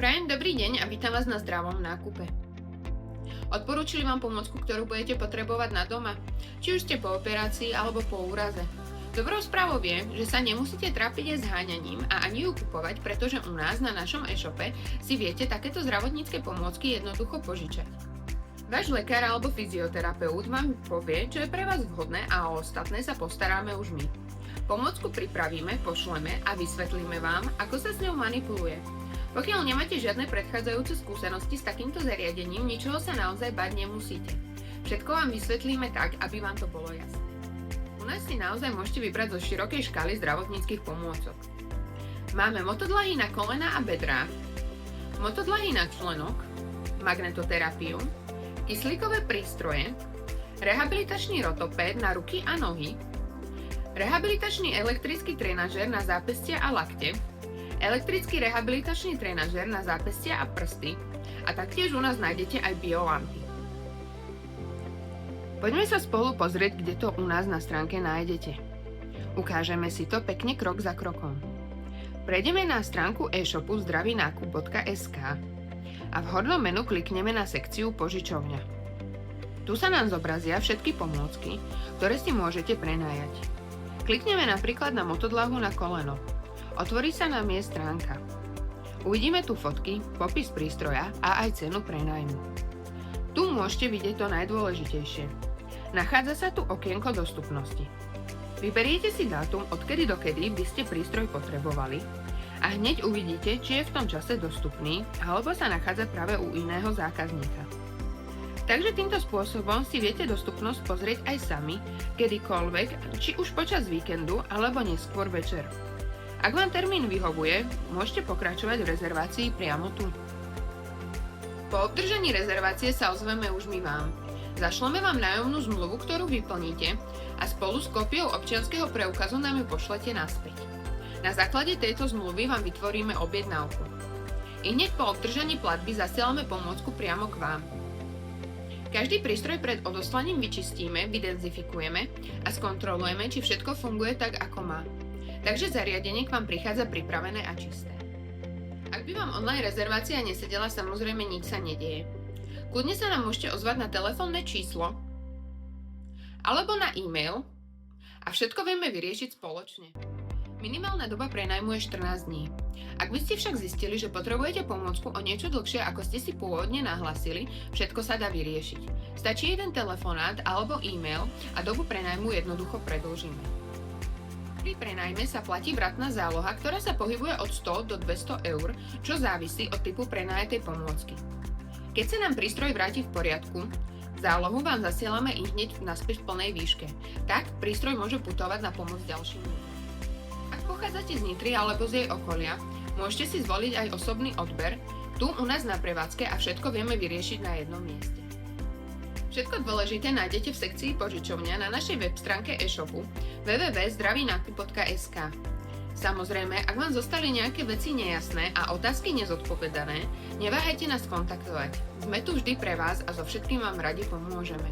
Prajem dobrý deň a vítam vás na zdravom nákupe. Odporúčili vám pomôcku, ktorú budete potrebovať na doma? Či už ste po operácii alebo po úraze. Dobrou správou je, že sa nemusíte trápiť aj s háňaním a ani ju kupovať, pretože u nás na našom e-shope si viete takéto zdravotnícke pomôcky jednoducho požičať. Váš lekár alebo fyzioterapeut vám povie, čo je pre vás vhodné a o ostatné sa postaráme už my. Pomôcku pripravíme, pošleme a vysvetlíme vám, ako sa s ňou manipuluje. Pokiaľ nemáte žiadne predchádzajúce skúsenosti s takýmto zariadením, ničoho sa naozaj bať nemusíte. Všetko vám vysvetlíme tak, aby vám to bolo jasné. U nás si naozaj môžete vybrať zo širokej škály zdravotníckych pomôcok. Máme motodlahy na kolena a bedrá, motodlahy na členok, magnetoterapiu, kyslíkové prístroje, rehabilitačný rotopéd na ruky a nohy, rehabilitačný elektrický trenažér na zápestia a lakte, elektrický rehabilitačný trenažér na zápestia a prsty a taktiež u nás nájdete aj biolampy. Poďme sa spolu pozrieť, kde to u nás na stránke nájdete. Ukážeme si to pekne krok za krokom. Prejdeme na stránku e-shopu zdravinakup.sk a v hornom menu klikneme na sekciu Požičovňa. Tu sa nám zobrazia všetky pomôcky, ktoré si môžete prenajať. Klikneme napríklad na motodlahu na koleno. Otvorí sa nám jej stránka. Uvidíme tu fotky, popis prístroja a aj cenu prenajmu. Tu môžete vidieť to najdôležitejšie. Nachádza sa tu okienko dostupnosti. Vyberiete si dátum, odkedy dokedy by ste prístroj potrebovali a hneď uvidíte, či je v tom čase dostupný alebo sa nachádza práve u iného zákazníka. Takže týmto spôsobom si viete dostupnosť pozrieť aj sami, kedykoľvek, či už počas víkendu alebo neskôr večer. Ak vám termín vyhovuje, môžete pokračovať v rezervácii priamo tu. Po obdržaní rezervácie sa ozveme už my vám. Zašleme vám nájomnú zmluvu, ktorú vyplníte a spolu s kópiou občianskeho preukazu nám ju pošlete naspäť. Na základe tejto zmluvy vám vytvoríme objednávku. I hneď po obdržaní platby zasielame pomôcku priamo k vám. Každý prístroj pred odoslaním vyčistíme, vydezinfikujeme a skontrolujeme, či všetko funguje tak, ako má. Takže zariadenie k vám prichádza pripravené a čisté. Ak by vám online rezervácia nesedela, samozrejme nič sa nedieje. Kľudne sa nám môžete ozvať na telefónne číslo alebo na e-mail a všetko vieme vyriešiť spoločne. Minimálna doba prenajmu je 14 dní. Ak by ste však zistili, že potrebujete pomôcku o niečo dlhšie, ako ste si pôvodne nahlasili, všetko sa dá vyriešiť. Stačí jeden telefonát alebo e-mail a dobu prenajmu jednoducho predĺžime. Pri prenajme sa platí vratná záloha, ktorá sa pohybuje od 100 do 200 eur, čo závisí od typu prenajatej pomôcky. Keď sa nám prístroj vráti v poriadku, zálohu vám zasielame i hneď naspäť v plnej výške. Tak prístroj môže putovať na pomoc ďalším ľuďom. Ak pochádzate z Nitry alebo z jej okolia, môžete si zvoliť aj osobný odber, tu u nás na prevádzke a všetko vieme vyriešiť na jednom mieste. Všetko dôležité nájdete v sekcii Požičovňa na našej web stránke e-shopu www.zdravinakup.sk. Samozrejme, ak vám zostali nejaké veci nejasné a otázky nezodpovedané, neváhajte nás kontaktovať. Sme tu vždy pre vás a so všetkým vám radi pomôžeme.